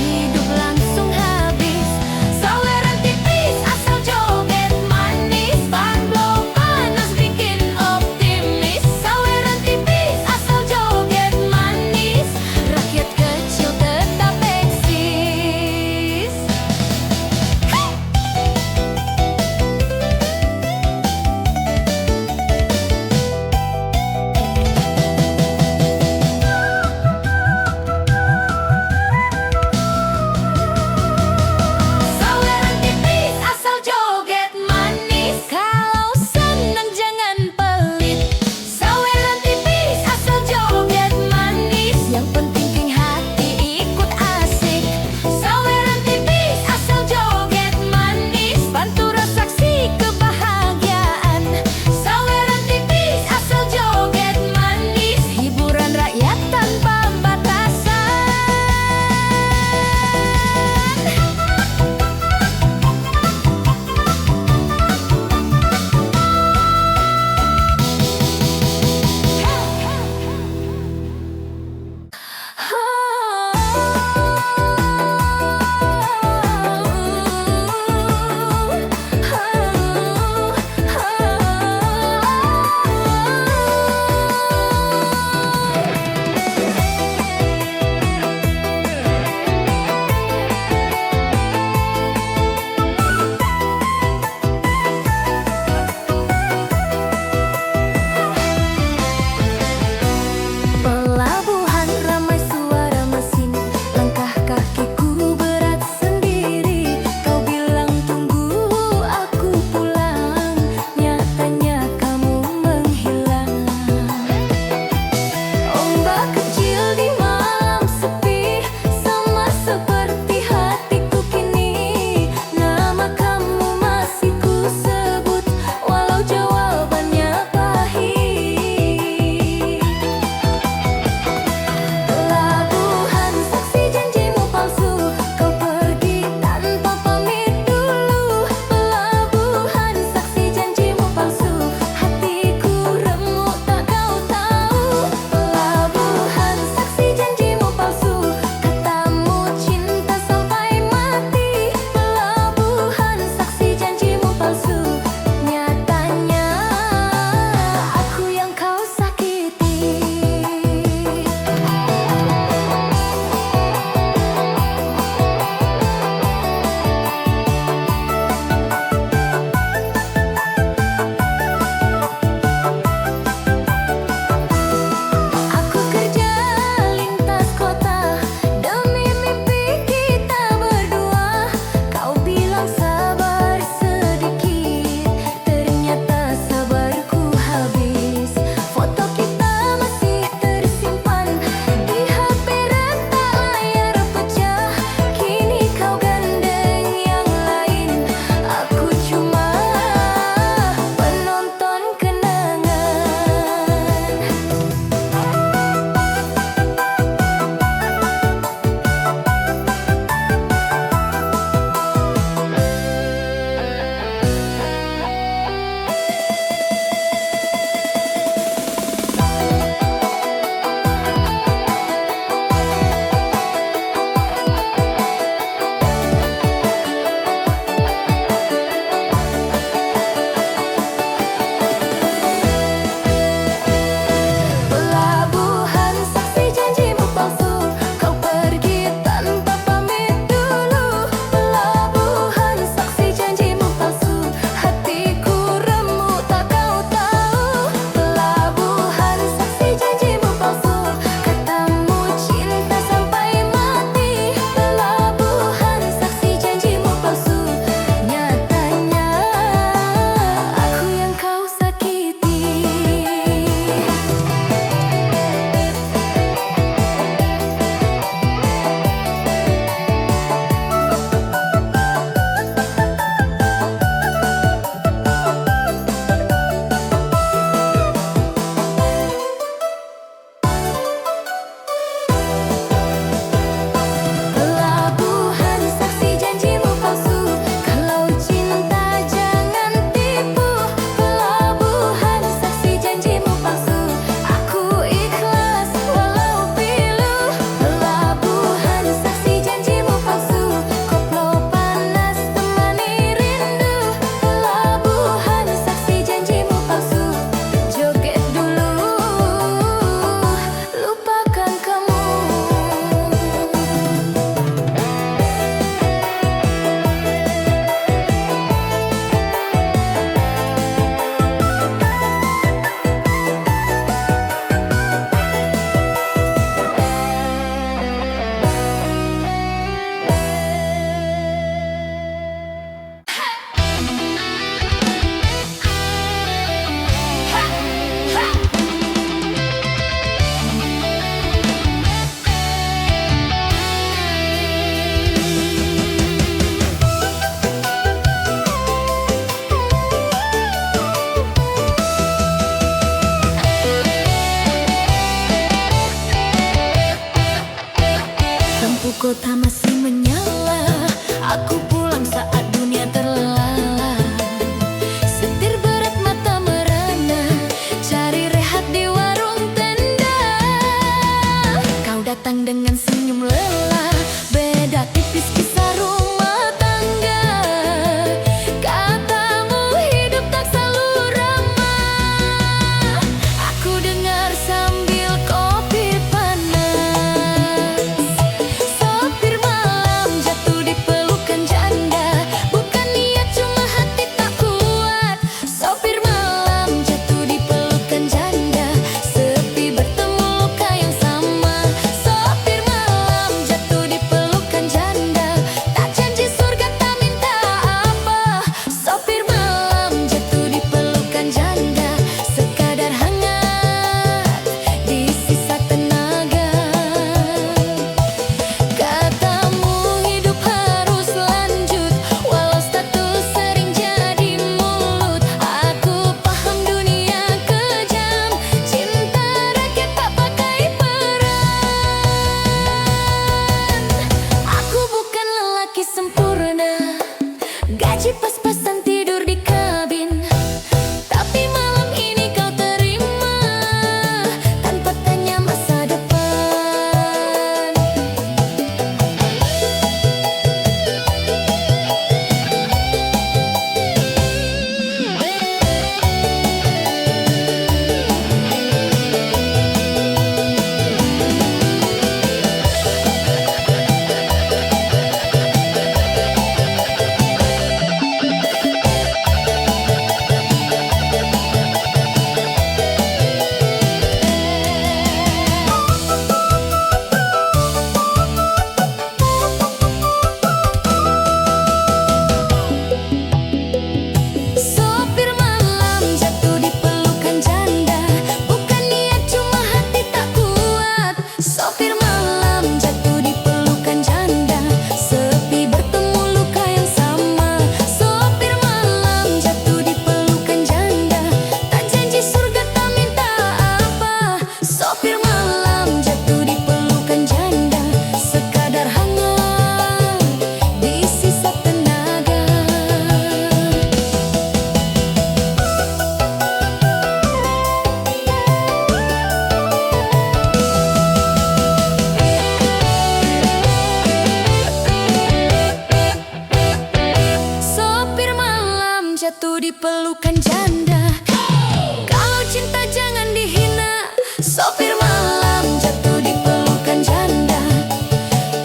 hidup langsung habis. Saweran tipis asal joget manis, ban blow panas bikin optimis. Saweran tipis asal joget manis, rakyat kecil tetap eksis. Aku pulang saat dunia terlelap, setir berat mata merana, cari rehat di warung tenda. Kau datang dengan senyum lelah, beda tipis kisah rumah tangga. Katamu hidup tak selalu ramah, aku dengar sambil kopi panas. Sopir malam jatuh di pelukan janda, bukan niat cuma hati tak kuat. Sopir malam jatuh di pelukan janda, sepi bertemu luka yang sama. Sopir malam jatuh di pelukan janda, tak janji surga tak minta apa. Sopir malam jatuh di pelukan janda, sekadar hangat di sisa tenaga. Katamu hidup harus lanjut, walau status sering jadi mulut. Aku paham dunia kejam, cinta rakyat tak pakai peran. Aku bukan lelaki sempurna, gaji pas-pasan tidur di kabin, tapi malam ini kau terima tanpa tanya masa depan. Sopir malam jatuh di pelukan janda, bukan niat cuma hati tak kuat. Sopir malam jatuh di pelukan janda, sepi bertemu luka yang sama. Sopir malam jatuh di pelukan janda, tak janji surga tak minta apa. Sopir malam jatuh di pelukan janda, sekadar hangat di sisa tenaga. Sopir malam jatuh di pelukan janda, kalau cinta jangan dihina. Sopir malam jatuh di pelukan janda,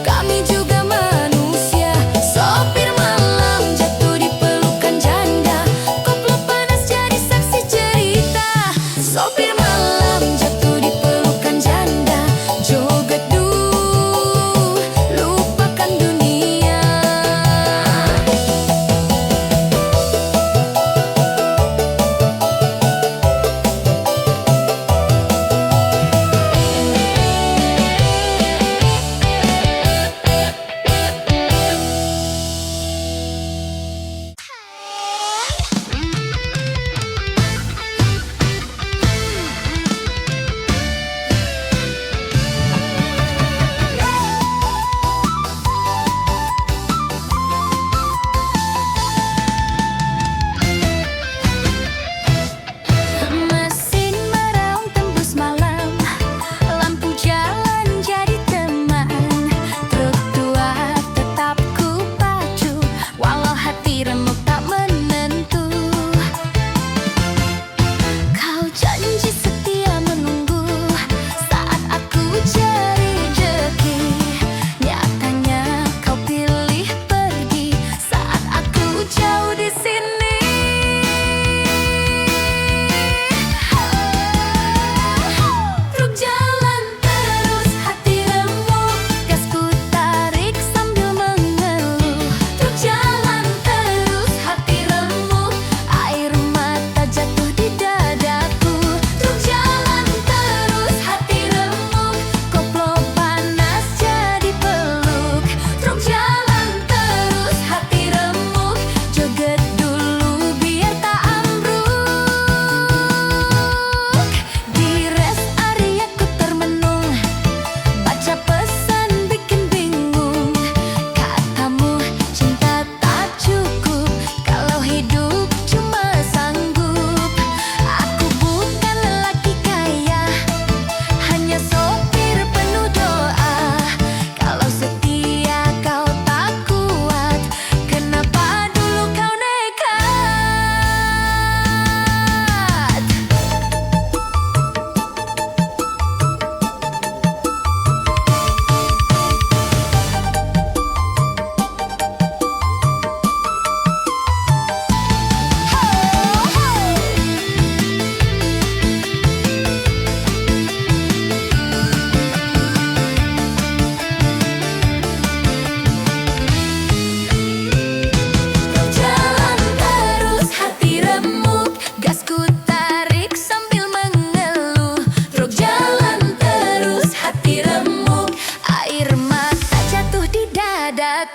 kami juga manusia. Sopir malam jatuh di pelukan janda, koplo panas jadi saksi cerita. Sopir malam jatuh di pelukan janda, joget lupakan dunia.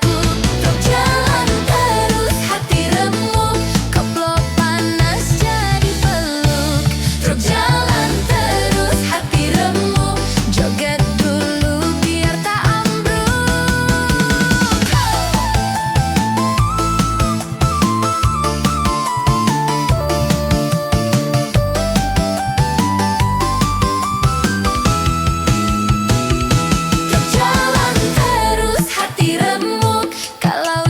aku. Truk jalan terus hati remuk, koplo panas jadi peluk. Truk jalan terus hati remuk, joget dulu biar tak ambruk. Truk jalan terus hati remuk, kalau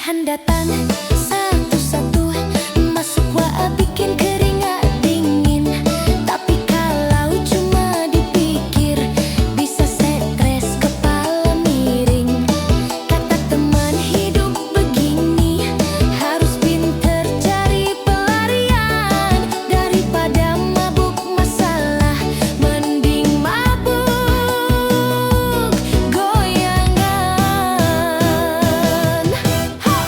Tuhan datang satu-satu, masuk wa bikin keringat dingin. Tapi kalau cuma dipikir, bisa stres kepala miring. Kata teman hidup begini, harus pinter cari pelarian. Daripada mabuk masalah, mending mabuk goyangan. Ha!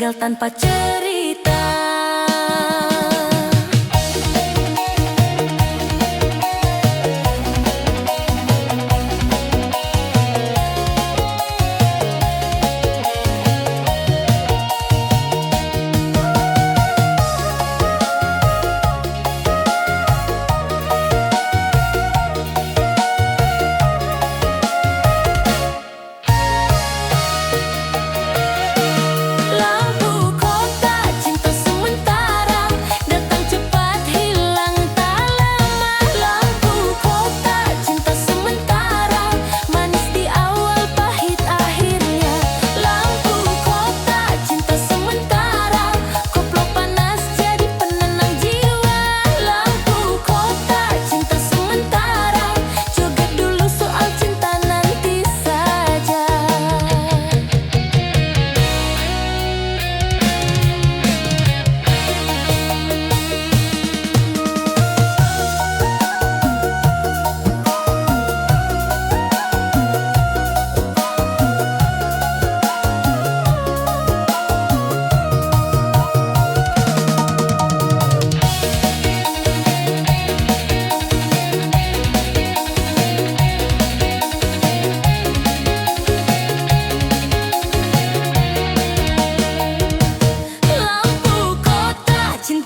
tinggal tanpa cerita.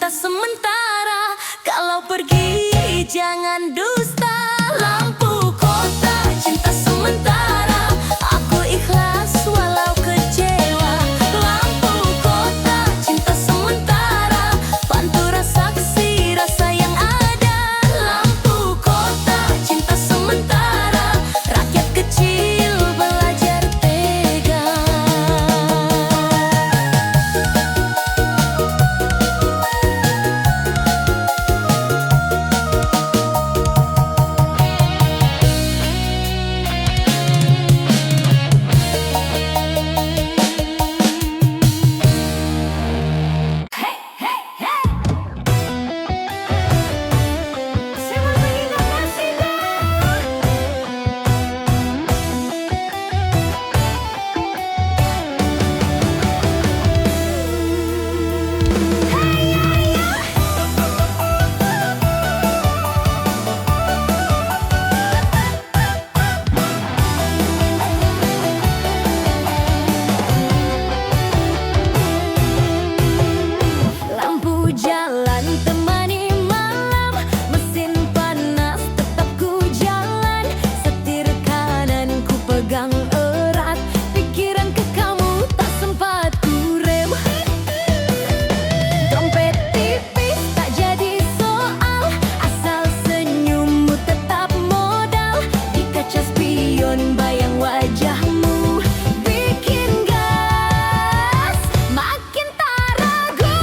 Sementara kalau pergi jangan dusta. Lampu kota cinta sementara, aku ikhlas walau kecewa. Lampu kota cinta sementara, pantura saksi rasa yang ada. Lampu kota cinta sementara, rakyat kecil belajar tega. Jalan temani malam, mesin panas tetap ku jalan. Setir kanan ku pegang erat, pikiran ke kamu tak sempat ku rem. Dompet tipis tak jadi soal, asal senyummu tetap modal. Di kaca spion bayang wajahmu bikin gas, makin tak ragu.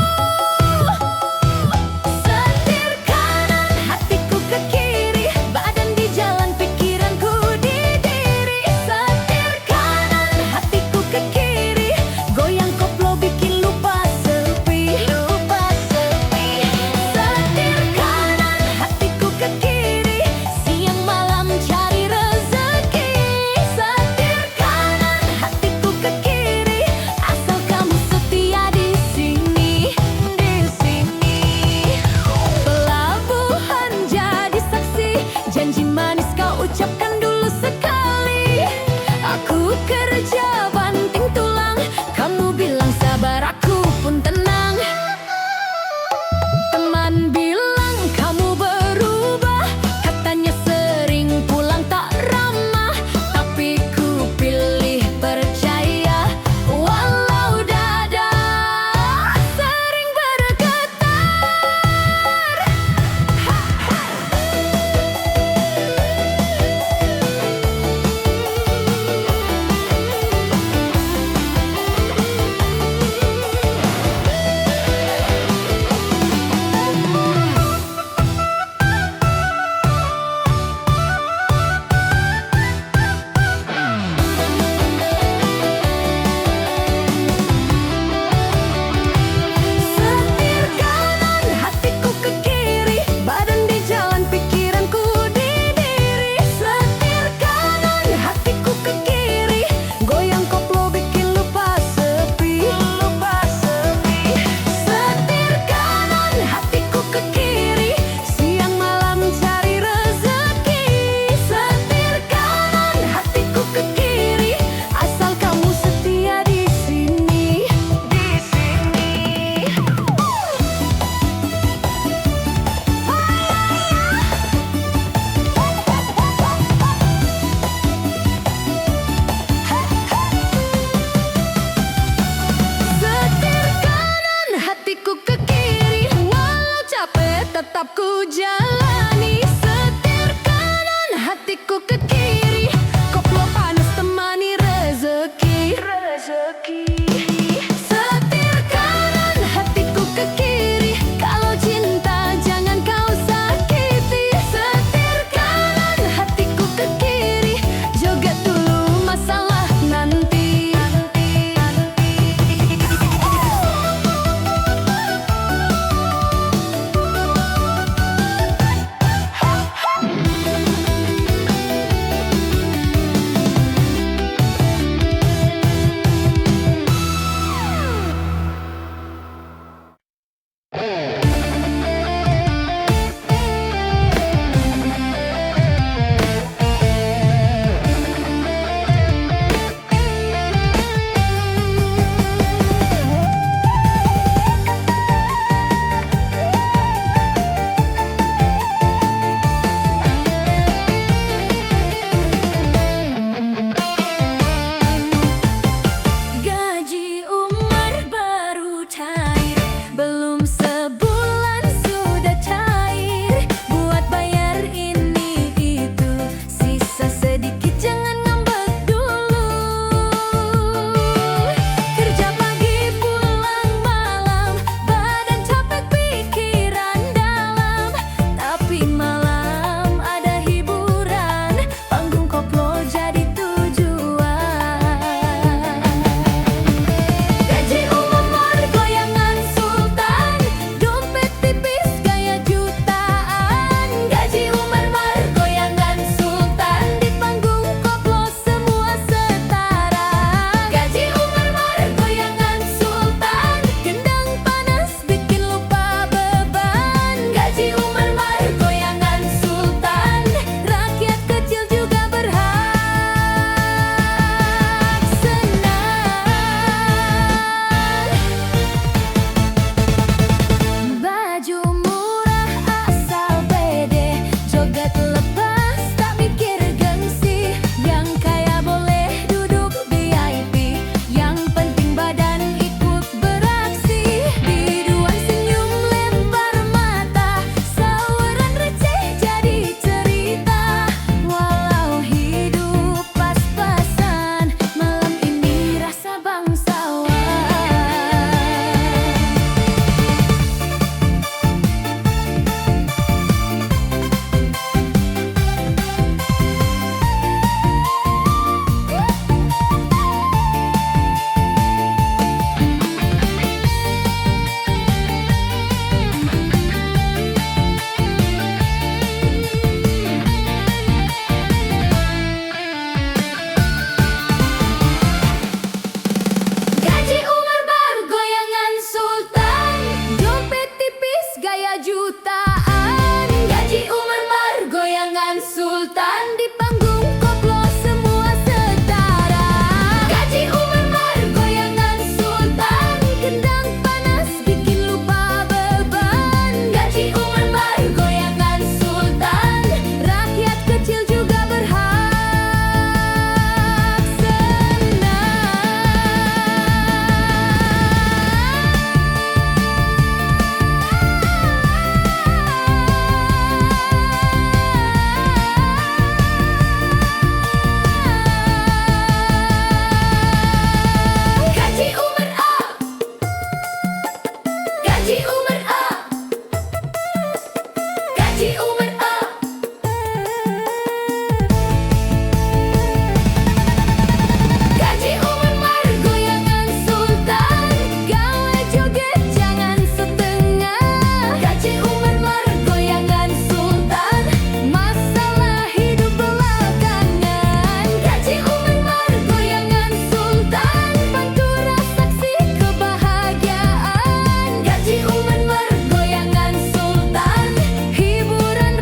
Setir kanan hatiku ke kiri, badan di jalan pikiranku di diri. Setir kanan hatiku ke kiri, goyang koplo bikin lupa sepi. Setir kanan hatiku ke kiri, siang malam cari rezeki. Setir kanan hatiku ke kiri, asal kamu setia di sini. Pelabuhan jadi saksi, janji manis kau ucapkan dulu sekali. Aku kerja banting tulang, kamu bilang sabar, aku pun tenang. Teman bilang kamu berubah, katanya sering pulang tak ramah. Tapi ku pilih percaya, walau dada sering bergetar. tetap ku jalani. Setir kanan, hatiku ke kiri. Koplo panas temani rezeki. Setir kanan, hatiku ke kiri. Kalau cinta jangan kau sakiti. Setir kanan, hatiku ke kiri. Joget dulu masalah nanti. Gaji Umar baru cair, belum sebulan sudah cair. Buat bayar ini itu, sisa sedikit jangan ngambek dulu. Kerja pagi pulang malam, badan capek pikiran dalam. Tapi malam ada hiburan, panggung koplo jadi tujuan. Gaji Umar goyangan sultan, dompet tipis gaya jutaan. Gaji Umar goyangan sultan, di panggung koplo semua setara. Gaji Umar goyangan sultan, gendang panas bikin lupa beban. Gaji Umar goyangan sultan, rakyat kecil juga berhak senang. Baju murah asal pede, joget lepas tak mikir gengsi. Yang kaya boleh duduk VIP, yang penting badan ikut beraksi. Biduan senyum lempar mata, saweran receh jadi cerita. Walau hidup pas-pasan, malam ini rasa bangsawan. Gaji Umar baru goyangan sultan, dompet tipis gaya jutaan. Gaji Umar goyangan sultan, di panggung koplo semua setara. Gaji Umar goyangan sultan, gendang panas bikin lupa beban. Gaji Umar goyangan sultan, rakyat kecil juga berhak senang. Gaji Umar up, Gaji Umar up, Gaji Umar up. Gaji Umar goyangan sultan, gawe joget jangan setengah. Gaji Umar goyangan sultan, masalah hidup belakangan. Gaji Umar goyangan sultan, pantura saksi kebahagiaan. Gaji Umar goyangan sultan, hiburan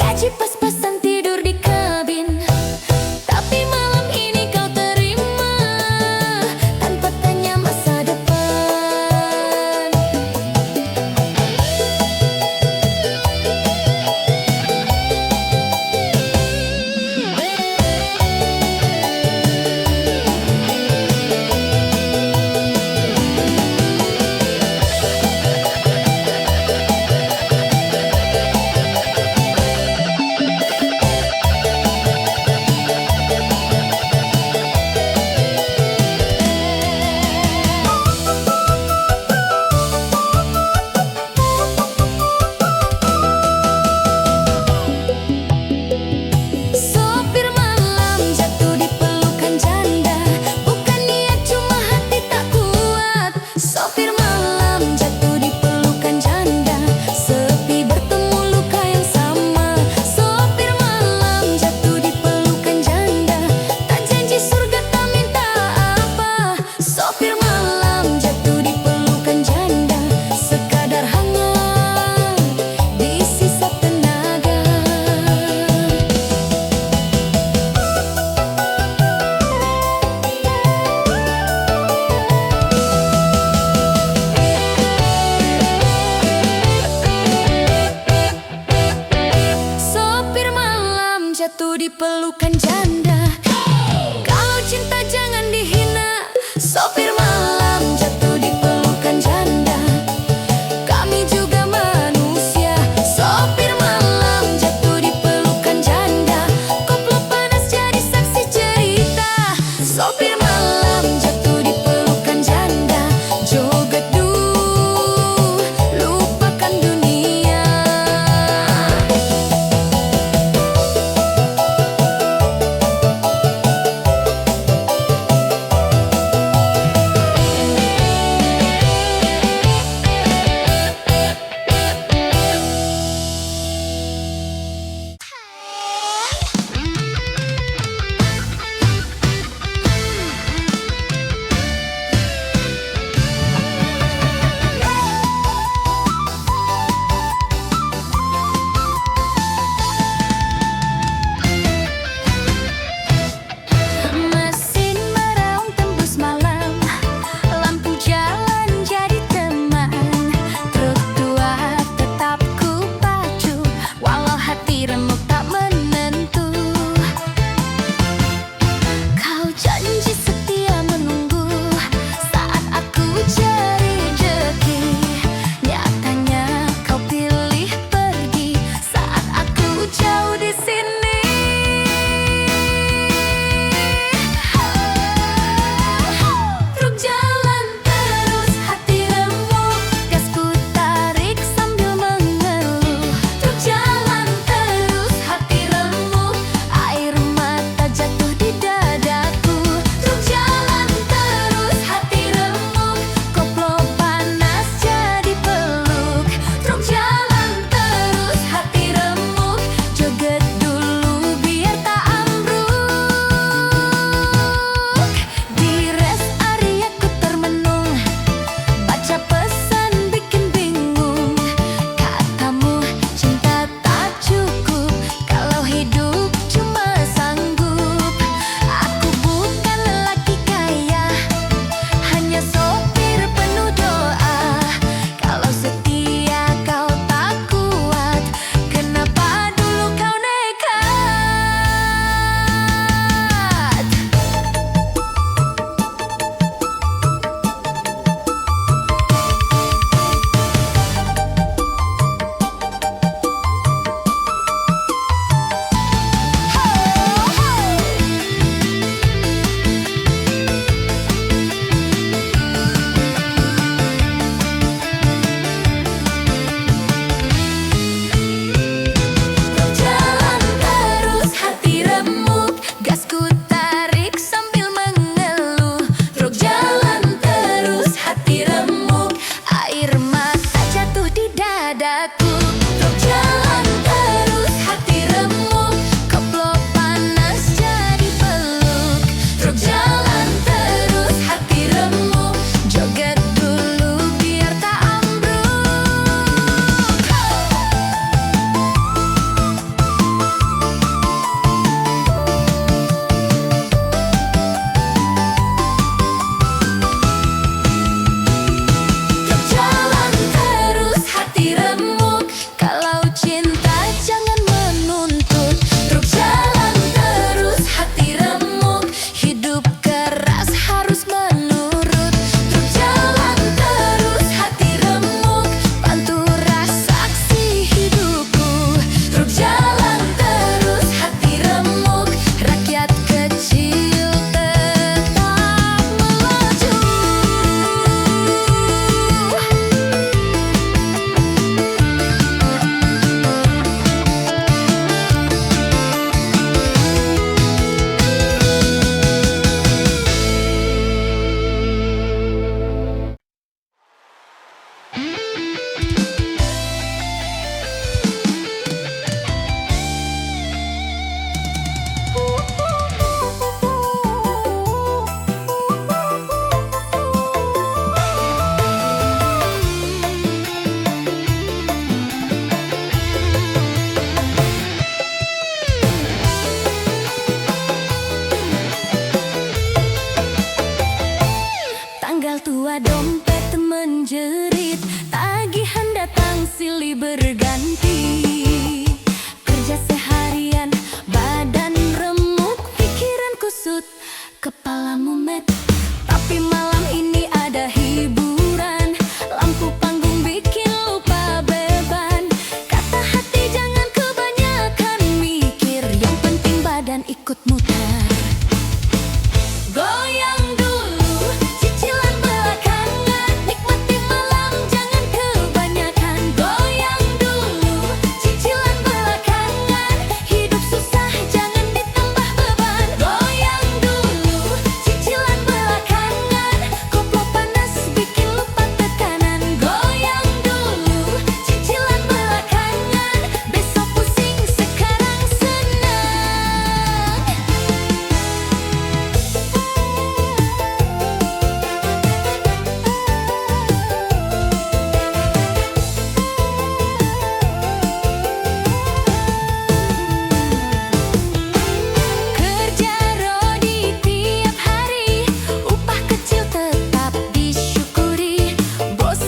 gaji pas-pasan tidur di kabin. Tapi malam ini kau terima tanpa tanya masa depan. Sopir malam jatuh di pelukan janda, bukan niat cuma hati tak kuat. Sopir malam jatuh di pelukan janda, sepi bertemu luka yang sama. Sopir malam jatuh di pelukan janda, tak janji surga tak minta apa. Sopir malam jatuh di pelukan janda, sekadar hangat di sisa tenaga. Sopir malam jatuh di pelukan janda. Kalau cinta jangan dihina. Sopir malam jatuh di pelukan janda, kami juga manusia. Sopir malam jatuh di pelukan janda, koplo panas jadi saksi cerita. Sopir malam jatuh di pelukan janda, joget dulu, lupakan dunia. Mesin meraung tembus malam, lampu jalan jadi teman. Truk tua tetap ku pacu, walau hati remuk